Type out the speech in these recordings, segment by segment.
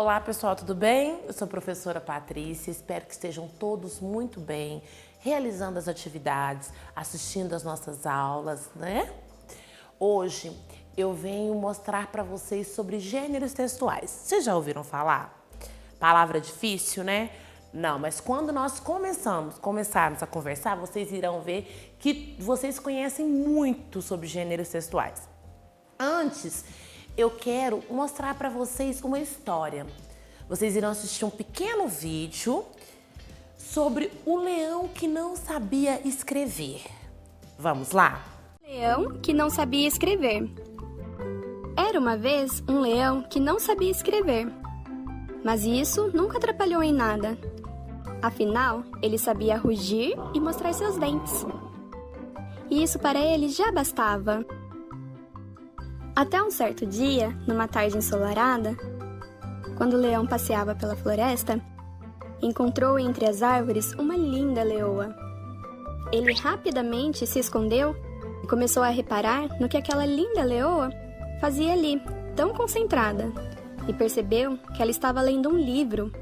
Olá pessoal, tudo bem? Eu sou a professora Patrícia, espero que estejam todos muito bem, realizando as atividades, assistindo as nossas aulas, né? Hoje eu venho mostrar para vocês sobre gêneros textuais. Vocês já ouviram falar? Palavra difícil, né? Não, mas quando nós começarmos a conversar, vocês irão ver que vocês conhecem muito sobre gêneros textuais. Antes, eu quero mostrar para vocês uma história. Vocês irão assistir um pequeno vídeo sobre o leão que não sabia escrever. Vamos lá? Leão que não sabia escrever. Era uma vez um leão que não sabia escrever, mas isso nunca atrapalhou em nada. Afinal, ele sabia rugir e mostrar seus dentes. E isso para ele já bastava. Até um certo dia, numa tarde ensolarada, quando o leão passeava pela floresta, encontrou entre as árvores uma linda leoa. Ele rapidamente se escondeu e começou a reparar no que aquela linda leoa fazia ali, tão concentrada, e percebeu que ela estava lendo um livro.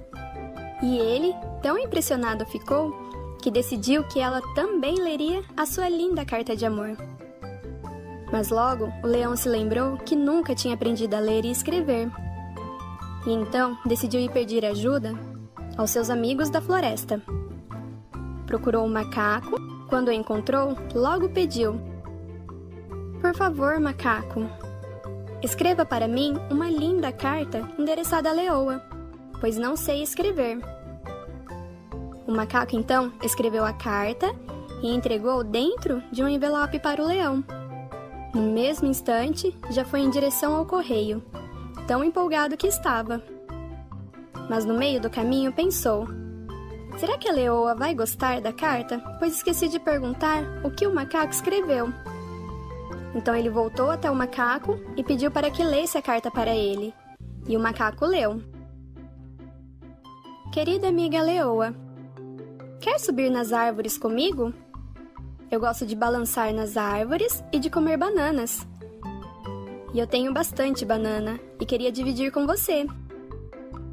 E ele, tão impressionado ficou, que decidiu que ela também leria a sua linda carta de amor. Mas logo, o leão se lembrou que nunca tinha aprendido a ler e escrever. E então, decidiu ir pedir ajuda aos seus amigos da floresta. Procurou um macaco, quando o encontrou, logo pediu: "Por favor, macaco, escreva para mim uma linda carta endereçada à leoa, pois não sei escrever." O macaco então escreveu a carta e entregou dentro de um envelope para o leão. No mesmo instante, já foi em direção ao correio, tão empolgado que estava. Mas no meio do caminho pensou: será que a leoa vai gostar da carta? Pois esqueci de perguntar o que o macaco escreveu. Então ele voltou até o macaco e pediu para que lesse a carta para ele. E o macaco leu: "Querida amiga leoa, quer subir nas árvores comigo? Eu gosto de balançar nas árvores e de comer bananas. E eu tenho bastante banana e queria dividir com você.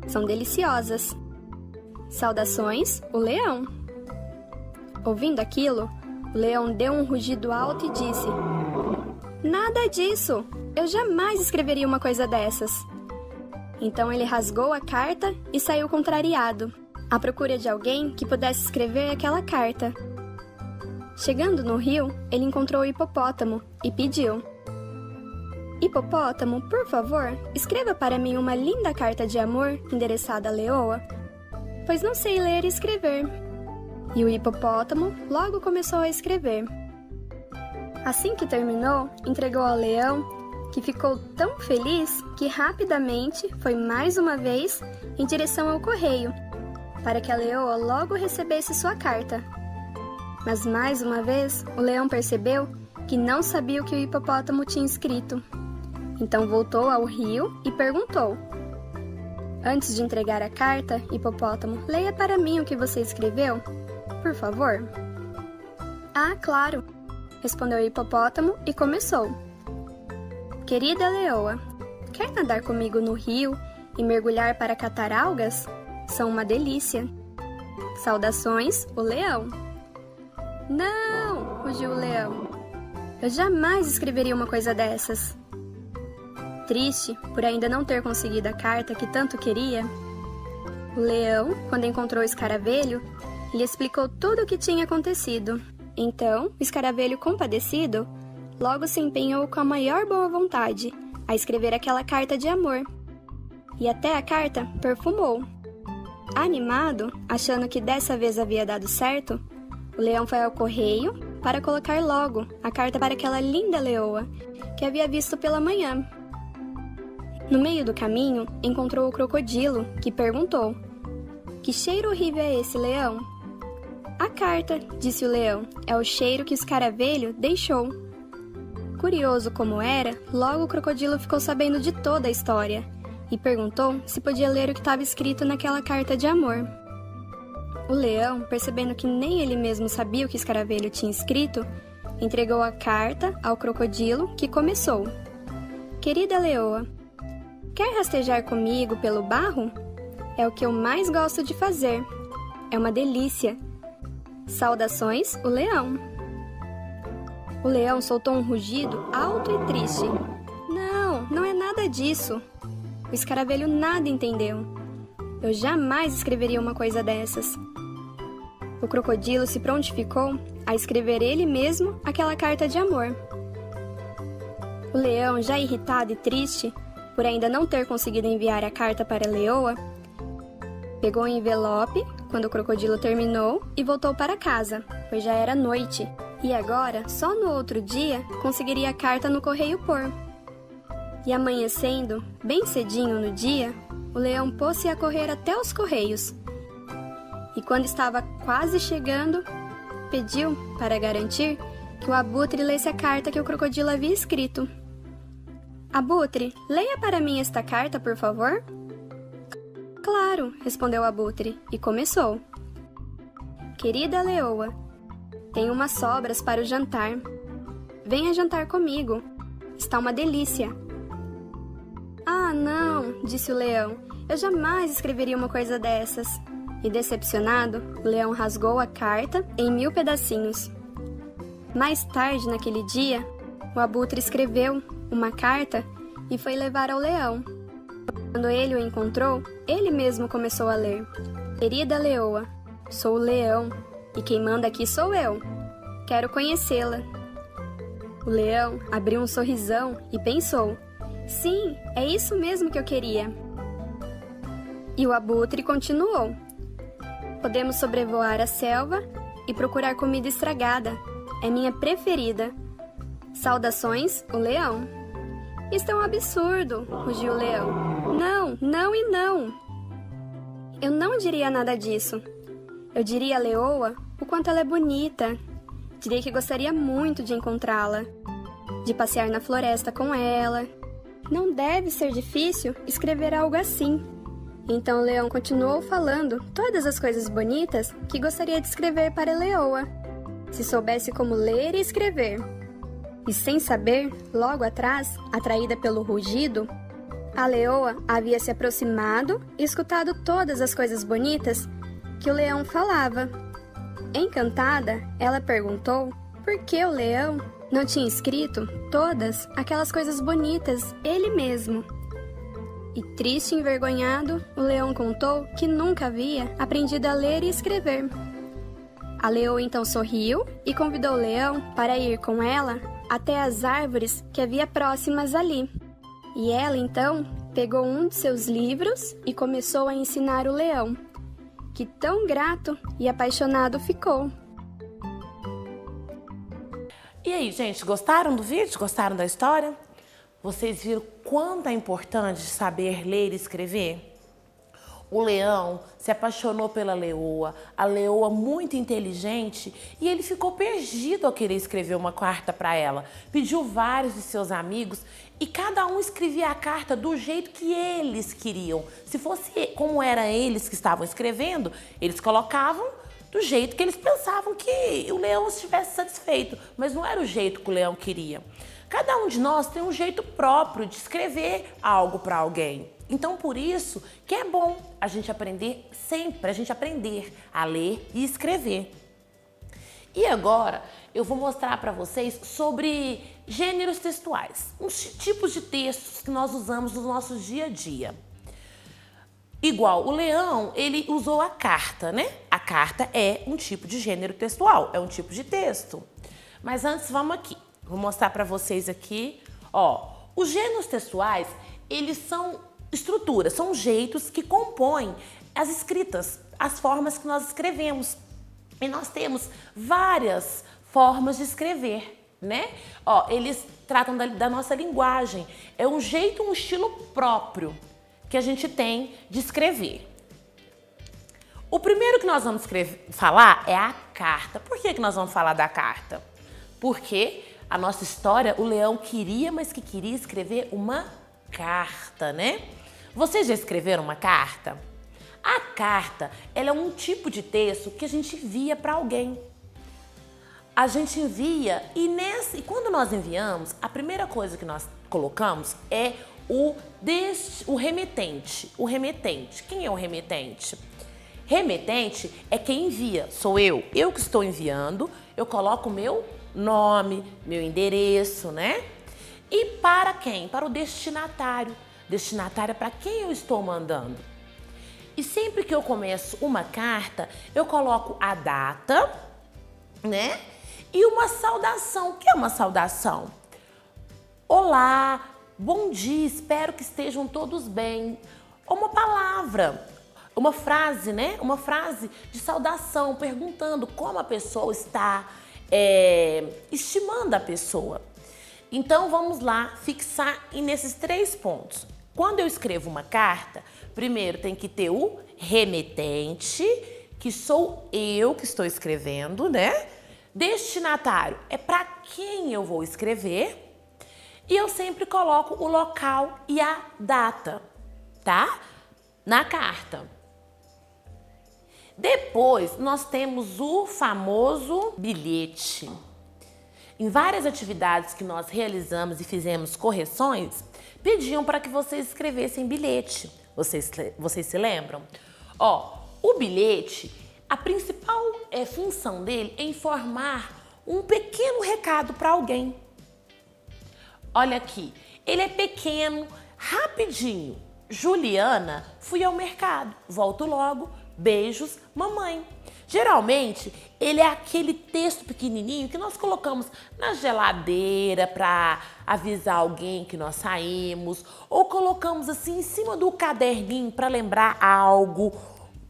São deliciosas. Saudações, o leão." Ouvindo aquilo, o leão deu um rugido alto e disse: "Nada disso! Eu jamais escreveria uma coisa dessas." Então ele rasgou a carta e saiu contrariado, à procura de alguém que pudesse escrever aquela carta. Chegando no rio, ele encontrou o hipopótamo e pediu: "Hipopótamo, por favor, escreva para mim uma linda carta de amor endereçada à leoa, pois não sei ler e escrever." E o hipopótamo logo começou a escrever. Assim que terminou, entregou ao leão, que ficou tão feliz que rapidamente foi mais uma vez em direção ao correio, para que a leoa logo recebesse sua carta. Mas mais uma vez, o leão percebeu que não sabia o que o hipopótamo tinha escrito. Então voltou ao rio e perguntou: "Antes de entregar a carta, hipopótamo, leia para mim o que você escreveu, por favor." "Ah, claro," respondeu o hipopótamo e começou: "Querida leoa, quer nadar comigo no rio e mergulhar para catar algas? São uma delícia. Saudações, o leão." "Não!" rugiu o leão. "Eu jamais escreveria uma coisa dessas." Triste por ainda não ter conseguido a carta que tanto queria, o leão, quando encontrou o escaravelho, lhe explicou tudo o que tinha acontecido. Então, o escaravelho, compadecido, logo se empenhou com a maior boa vontade a escrever aquela carta de amor. E até a carta perfumou. Animado, achando que dessa vez havia dado certo, o leão foi ao correio para colocar logo a carta para aquela linda leoa que havia visto pela manhã. No meio do caminho, encontrou o crocodilo, que perguntou: "Que cheiro horrível é esse, leão?" "A carta," disse o leão, "é o cheiro que o escaravelho deixou." Curioso como era, logo o crocodilo ficou sabendo de toda a história e perguntou se podia ler o que estava escrito naquela carta de amor. O leão, percebendo que nem ele mesmo sabia o que o escaravelho tinha escrito, entregou a carta ao crocodilo, que começou: "Querida leoa, Quer rastejar comigo pelo barro? É o que eu mais gosto de fazer. É uma delícia. Saudações, o leão. O leão soltou um rugido alto e triste. Não, não é nada disso. O escaravelho nada entendeu. Eu jamais escreveria uma coisa dessas. O crocodilo se prontificou a escrever ele mesmo aquela carta de amor. O leão, já irritado e triste por ainda não ter conseguido enviar a carta para a leoa, pegou o envelope quando o crocodilo terminou e voltou para casa, pois já era noite, e agora, só no outro dia, conseguiria a carta no correio pôr. E amanhecendo, bem cedinho no dia, o leão pôs-se a correr até os correios. E quando estava quase chegando, pediu, para garantir, que o abutre lesse a carta que o crocodilo havia escrito. Abutre, leia para mim esta carta, por favor. Claro, respondeu o abutre, e começou. Querida leoa, tenho umas sobras para o jantar. Venha jantar comigo. Está uma delícia. Ah, não, disse o leão. Eu jamais escreveria uma coisa dessas. E decepcionado, o leão rasgou a carta em 1000 pedacinhos. Mais tarde, naquele dia, o abutre escreveu uma carta e foi levar ao leão. Quando ele o encontrou, ele mesmo começou a ler. Querida leoa, sou o leão, e quem manda aqui sou eu. Quero conhecê-la. O leão abriu um sorrisão e pensou: sim, é isso mesmo que eu queria. E o abutre continuou: podemos sobrevoar a selva e procurar comida estragada. É minha preferida. Saudações, o leão. Isso é um absurdo, rugiu o leão. Não, não e não. Eu não diria nada disso. Eu diria à leoa o quanto ela é bonita. Diria que gostaria muito de encontrá-la, de passear na floresta com ela. Não deve ser difícil escrever algo assim. Então o leão continuou falando todas as coisas bonitas que gostaria de escrever para a leoa, se soubesse como ler e escrever. E sem saber, logo atrás, atraída pelo rugido, a leoa havia se aproximado e escutado todas as coisas bonitas que o leão falava. Encantada, ela perguntou por que o leão não tinha escrito todas aquelas coisas bonitas ele mesmo. E triste e envergonhado, o leão contou que nunca havia aprendido a ler e escrever. A leoa então sorriu e convidou o leão para ir com ela até as árvores que havia próximas ali. E ela então pegou um de seus livros e começou a ensinar o leão, que tão grato e apaixonado ficou. E aí, gente, gostaram do vídeo? Gostaram da história? Vocês viram quanto é importante saber ler e escrever? O leão se apaixonou pela leoa, a leoa muito inteligente, e ele ficou perdido ao querer escrever uma carta para ela. Pediu vários de seus amigos e cada um escrevia a carta do jeito que eles queriam. Se fosse como era eles que estavam escrevendo, eles colocavam do jeito que eles pensavam que o leão estivesse satisfeito, mas não era o jeito que o leão queria. Cada um de nós tem um jeito próprio de escrever algo para alguém. Então, por isso que é bom a gente aprender sempre, a gente aprender a ler e escrever. E agora eu vou mostrar para vocês sobre gêneros textuais, uns tipos de textos que nós usamos no nosso dia a dia. Igual o leão, ele usou a carta, né? A carta é um tipo de gênero textual, é um tipo de texto. Mas antes, vamos aqui. Vou mostrar para vocês aqui, ó. Os gêneros textuais, eles são estruturas, são jeitos que compõem as escritas, as formas que nós escrevemos. E nós temos várias formas de escrever, né? Ó, eles tratam da nossa linguagem. É um jeito, um estilo próprio que a gente tem de escrever. O primeiro que nós vamos falar é a carta. Por que nós vamos falar da carta? Porque a nossa história, o leão queria, mas que queria escrever uma carta, né? Vocês já escreveram uma carta? A carta, ela é um tipo de texto que a gente envia para alguém. A gente envia e quando nós enviamos, a primeira coisa que nós colocamos é o remetente. O remetente. Quem é o remetente? Remetente é quem envia, sou eu. Eu que estou enviando, eu coloco o meu nome, meu endereço, né? E para quem? Para o destinatário. Destinatário é para quem eu estou mandando. E sempre que eu começo uma carta, eu coloco a data, né? E uma saudação. O que é uma saudação? Olá, bom dia, espero que estejam todos bem. Uma palavra, uma frase, né? Uma frase de saudação, perguntando como a pessoa está, estimando a pessoa. Então, vamos lá fixar nesses 3 pontos. Quando eu escrevo uma carta, primeiro tem que ter o remetente, que sou eu que estou escrevendo, né? Destinatário é para quem eu vou escrever. E eu sempre coloco o local e a data, tá? Na carta. Depois, nós temos o famoso bilhete. Em várias atividades que nós realizamos e fizemos correções, pediam para que vocês escrevessem bilhete. Vocês se lembram? Ó, o bilhete, a principal função dele é informar um pequeno recado para alguém. Olha aqui, ele é pequeno, rapidinho. Juliana, fui ao mercado, volto logo, beijos, mamãe. Geralmente, ele é aquele texto pequenininho que nós colocamos na geladeira para avisar alguém que nós saímos, ou colocamos assim em cima do caderninho para lembrar algo.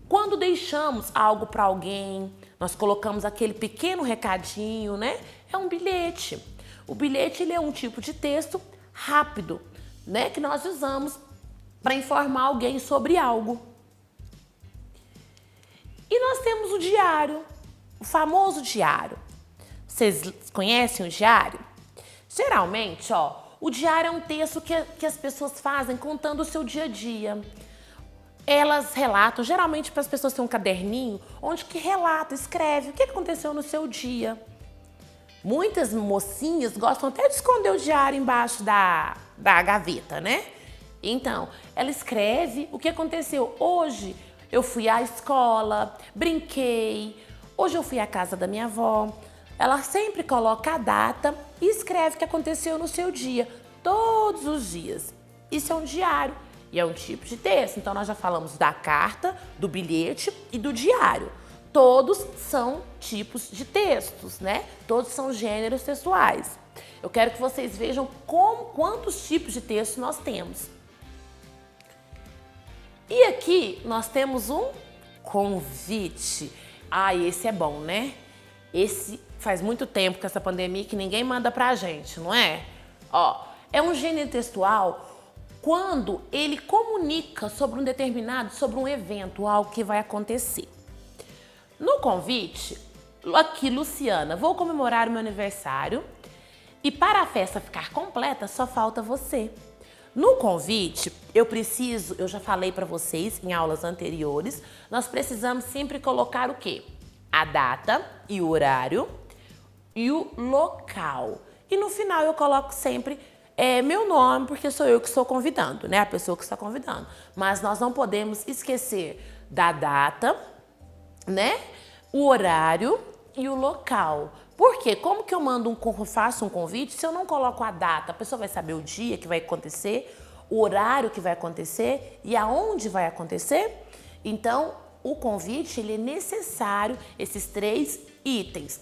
Quando deixamos algo para alguém, nós colocamos aquele pequeno recadinho, né? É um bilhete. O bilhete ele é um tipo de texto rápido, né? Que nós usamos para informar alguém sobre algo. E nós temos o diário, o famoso diário. Vocês conhecem o diário? Geralmente, ó, o diário é um texto que as pessoas fazem contando o seu dia a dia. Elas relatam, geralmente para as pessoas têm um caderninho onde que relata, escreve o que aconteceu no seu dia. Muitas mocinhas gostam até de esconder o diário embaixo da gaveta, né? Então, ela escreve o que aconteceu. Hoje eu fui à escola, brinquei, hoje eu fui à casa da minha avó. Ela sempre coloca a data e escreve o que aconteceu no seu dia, todos os dias. Isso é um diário e é um tipo de texto. Então, nós já falamos da carta, do bilhete e do diário. Todos são tipos de textos, né? Todos são gêneros textuais. Eu quero que vocês vejam quantos tipos de texto nós temos. E aqui nós temos um convite. Esse é bom, né? Esse faz muito tempo com essa pandemia que ninguém manda pra gente, não é? Ó, é um gênero textual quando ele comunica sobre sobre um evento, algo que vai acontecer. No convite, aqui, Luciana, vou comemorar o meu aniversário e para a festa ficar completa, só falta você. No convite, eu já falei para vocês em aulas anteriores, nós precisamos sempre colocar o quê? A data e o horário e o local. E no final eu coloco sempre meu nome, porque sou eu que estou convidando, né? A pessoa que está convidando. Mas nós não podemos esquecer da data, né? O horário e o local. Por quê? Como que eu faço um convite se eu não coloco a data? A pessoa vai saber o dia que vai acontecer, o horário que vai acontecer e aonde vai acontecer? Então, o convite, ele é necessário, esses 3 itens.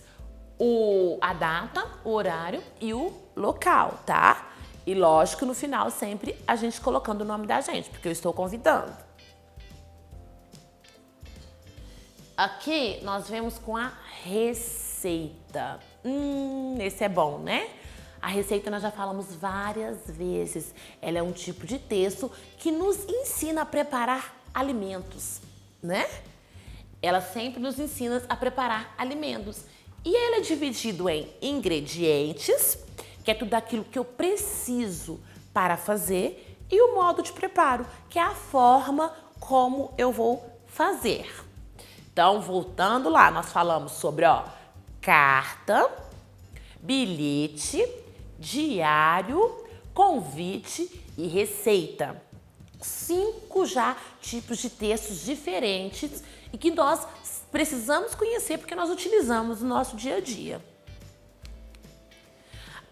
A data, o horário e o local, tá? E lógico, no final, sempre a gente colocando o nome da gente, porque eu estou convidando. Aqui nós vemos com a receita. Esse é bom, né? A receita nós já falamos várias vezes. Ela é um tipo de texto que nos ensina a preparar alimentos, né? Ela sempre nos ensina a preparar alimentos. E ela é dividido em ingredientes, que é tudo aquilo que eu preciso para fazer, e o modo de preparo, que é a forma como eu vou fazer. Então, voltando lá, nós falamos sobre carta, bilhete, diário, convite e receita. 5 já tipos de textos diferentes e que nós precisamos conhecer porque nós utilizamos no nosso dia a dia.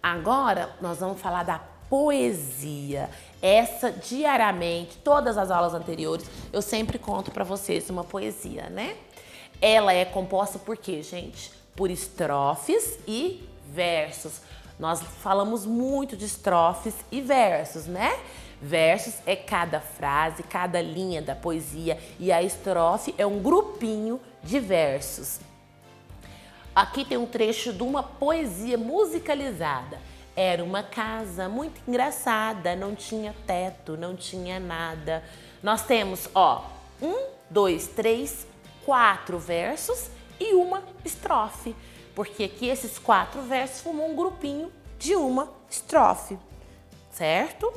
Agora nós vamos falar da poesia. Essa diariamente, todas as aulas anteriores, eu sempre conto para vocês uma poesia, né? Ela é composta por quê, gente? Por estrofes e versos. Nós falamos muito de estrofes e versos, né? Versos é cada frase, cada linha da poesia e a estrofe é um grupinho de versos. Aqui tem um trecho de uma poesia musicalizada. Era uma casa muito engraçada, não tinha teto, não tinha nada. Nós temos, 1, 2, 3, 4 versos e uma estrofe. Porque aqui esses 4 versos formam um grupinho de uma estrofe, certo?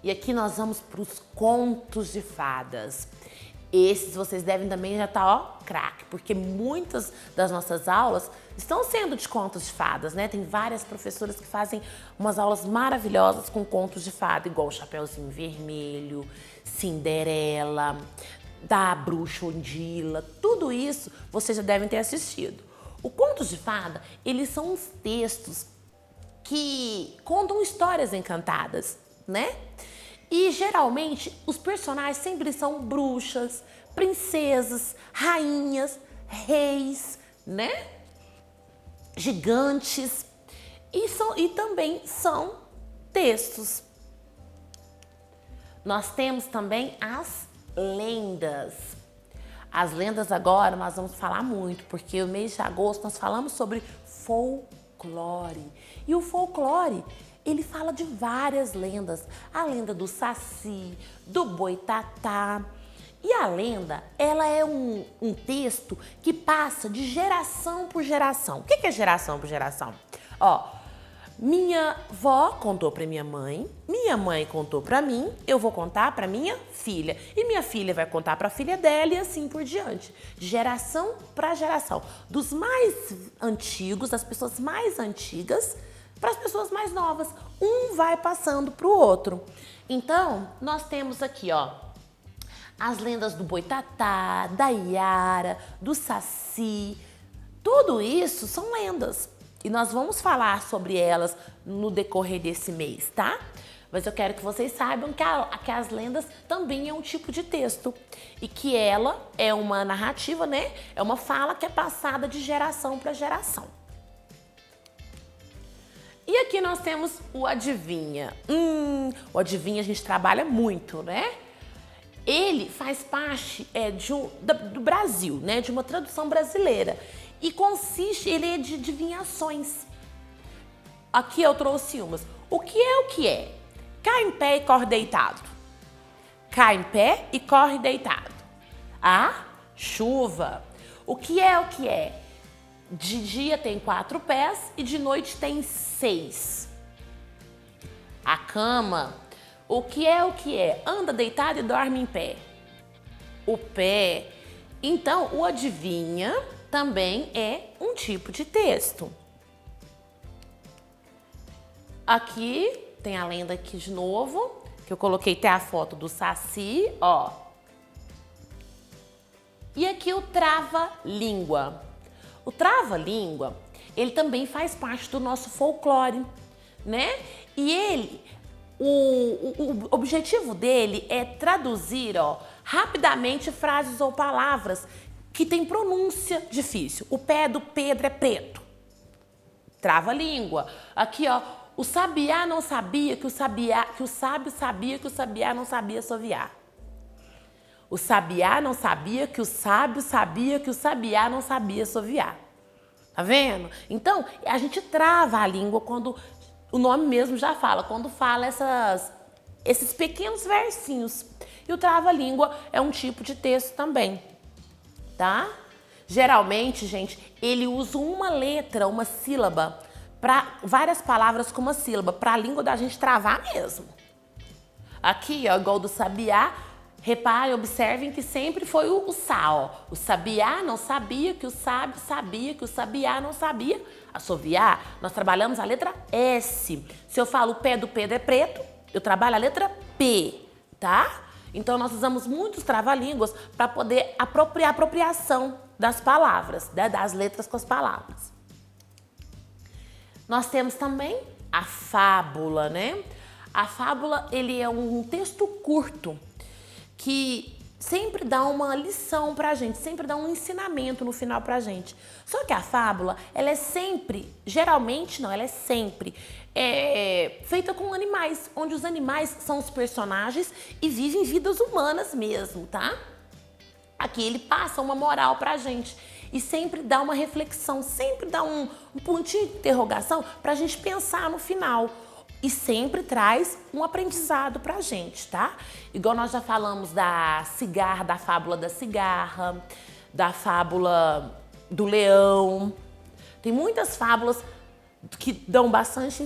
E aqui nós vamos para os contos de fadas. Esses vocês devem também já estar, craque, porque muitas das nossas aulas estão sendo de contos de fadas, né? Tem várias professoras que fazem umas aulas maravilhosas com contos de fada, igual o Chapeuzinho Vermelho, Cinderela, da Bruxa Ondila, tudo isso vocês já devem ter assistido. O contos de fada, eles são uns textos que contam histórias encantadas, né? E geralmente os personagens sempre são bruxas, princesas, rainhas, reis, né? Gigantes. E também são textos. Nós temos também as lendas. As lendas agora nós vamos falar muito, porque o mês de agosto nós falamos sobre folclore. E o folclore, ele fala de várias lendas. A lenda do Saci, do Boitatá. E a lenda, ela é um texto que passa de geração por geração. O que é geração por geração? Minha avó contou para minha mãe contou para mim, eu vou contar para minha filha. E minha filha vai contar para a filha dela e assim por diante. Geração para geração. Dos mais antigos, das pessoas mais antigas, para as pessoas mais novas. Um vai passando para o outro. Então, nós temos aqui, as lendas do Boitatá, da Iara, do Saci. Tudo isso são lendas. E nós vamos falar sobre elas no decorrer desse mês, tá? Mas eu quero que vocês saibam que as lendas também é um tipo de texto. E que ela é uma narrativa, né? É uma fala que é passada de geração para geração. E aqui nós temos o adivinha. O adivinha a gente trabalha muito, né? Ele faz parte do Brasil, né? De uma tradução brasileira. E ele é de adivinhações. Aqui eu trouxe umas. O que é? Cai em pé e corre deitado. Cai em pé e corre deitado. A chuva. O que é? De dia tem 4 pés e de noite tem 6. A cama. O que é? Anda deitado e dorme em pé. O pé. Então, o adivinha também é um tipo de texto. Aqui tem a lenda aqui de novo, que eu coloquei até a foto do Saci, E aqui o trava-língua. O trava-língua, ele também faz parte do nosso folclore, né? E o objetivo dele é traduzir, rapidamente frases ou palavras que tem pronúncia difícil. O pé do Pedro é preto. Trava-língua. Aqui, o sabiá não sabia que o sábio sabia que o sabiá não sabia assoviar. O sabiá não sabia que o sábio sabia que o sabiá não sabia assoviar. Tá vendo? Então, a gente trava a língua quando, o nome mesmo já fala, quando fala esses pequenos versinhos. E o trava-língua é um tipo de texto também, tá? Geralmente, gente, ele usa uma letra, uma sílaba, para várias palavras com uma sílaba, para a língua da gente travar mesmo. Aqui, igual do sabiá, Reparem, observem que sempre foi o sa, ó. O sabiá não sabia que o sábio sabia que o sabiá não sabia assoviar. Nós trabalhamos a letra S. Se eu falo o pé do Pedro é preto, eu trabalho a letra P, tá? Então, nós usamos muitos trava-línguas para poder apropriação das palavras, né? Das letras com as palavras. Nós temos também a fábula, né? A fábula, ele é um texto curto que sempre dá uma lição pra gente, sempre dá um ensinamento no final pra gente. Só que a fábula, ela é sempre, geralmente não, ela é sempre feita com animais, onde os animais são os personagens e vivem vidas humanas mesmo, tá? Aqui ele passa uma moral pra gente e sempre dá uma reflexão, sempre dá um pontinho de interrogação pra gente pensar no final. E sempre traz um aprendizado pra gente, tá? Igual nós já falamos da cigarra, da fábula da cigarra, da fábula do leão. Tem muitas fábulas que dão bastante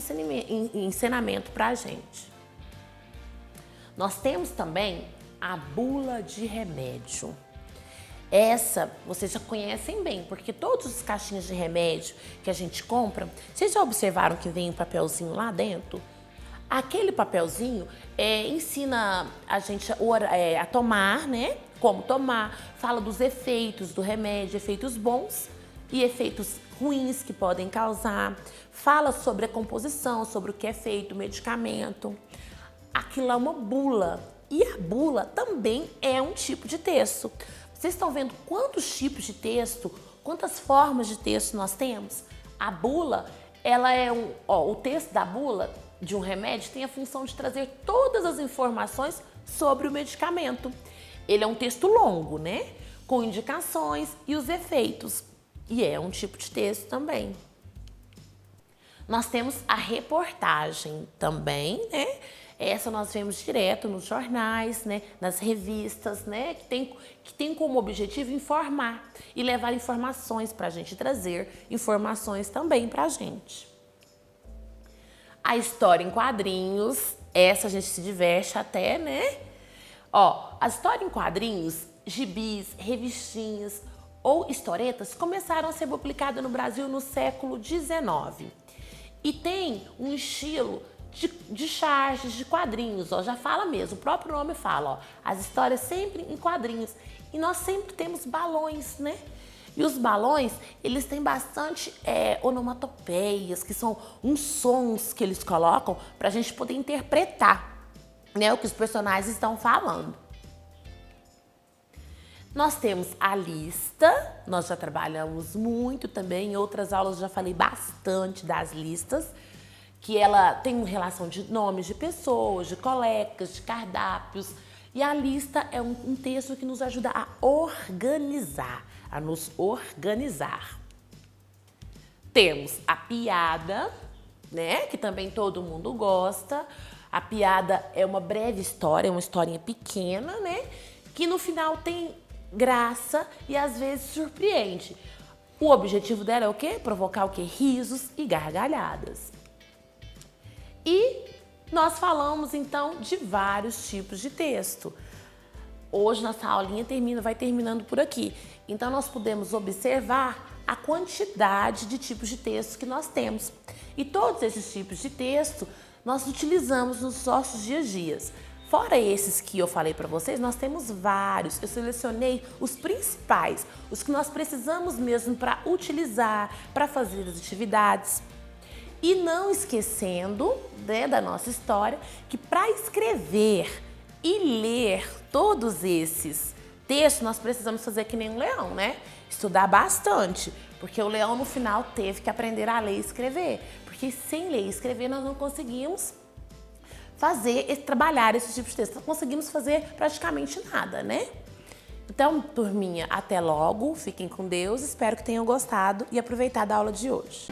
ensinamento pra gente. Nós temos também a bula de remédio. Essa vocês já conhecem bem, porque todos os caixinhos de remédio que a gente compra, vocês já observaram que vem um papelzinho lá dentro? Aquele papelzinho ensina a gente a tomar, né? Como tomar, fala dos efeitos do remédio, efeitos bons e efeitos ruins que podem causar, fala sobre a composição, sobre o que é feito o medicamento. Aquilo é uma bula e a bula também é um tipo de texto. Vocês estão vendo quantos tipos de texto, quantas formas de texto nós temos? A bula, ela é o texto da bula de um remédio tem a função de trazer todas as informações sobre o medicamento. Ele é um texto longo, né? Com indicações e os efeitos. E é um tipo de texto também. Nós temos a reportagem também, né? Essa nós vemos direto nos jornais, né? Nas revistas, né? Que tem como objetivo informar e levar informações para a gente, trazer informações também para a gente. A história em quadrinhos, essa a gente se diverte até, né? A história em quadrinhos, gibis, revistinhas ou historietas começaram a ser publicadas no Brasil no século XIX. E tem um estilo de charges, de quadrinhos, já fala mesmo, o próprio nome fala, as histórias sempre em quadrinhos. E nós sempre temos balões, né? E os balões, eles têm bastante onomatopeias, que são uns sons que eles colocam para a gente poder interpretar, né, o que os personagens estão falando. Nós temos a lista, nós já trabalhamos muito também, em outras aulas já falei bastante das listas, que ela tem relação de nomes de pessoas, de colegas, de cardápios. E a lista é um texto que nos ajuda a organizar, a nos organizar. Temos a piada, né, que também todo mundo gosta. A piada é uma breve história, uma historinha pequena, né, que no final tem graça e às vezes surpreende. O objetivo dela é o quê? Provocar o quê? Risos e gargalhadas. E nós falamos então de vários tipos de texto. Hoje nossa aulinha vai terminando por aqui. Então nós podemos observar a quantidade de tipos de texto que nós temos. E todos esses tipos de texto nós utilizamos nos nossos dias a dias. Fora esses que eu falei para vocês, nós temos vários. Eu selecionei os principais, os que nós precisamos mesmo para utilizar, para fazer as atividades. E não esquecendo, né, da nossa história, que para escrever e ler todos esses textos, nós precisamos fazer que nem um leão, né? Estudar bastante, porque o leão no final teve que aprender a ler e escrever. Porque sem ler e escrever nós não conseguimos trabalhar esse tipo de texto. Não conseguimos fazer praticamente nada, né? Então, turminha, até logo. Fiquem com Deus. Espero que tenham gostado e aproveitado a aula de hoje.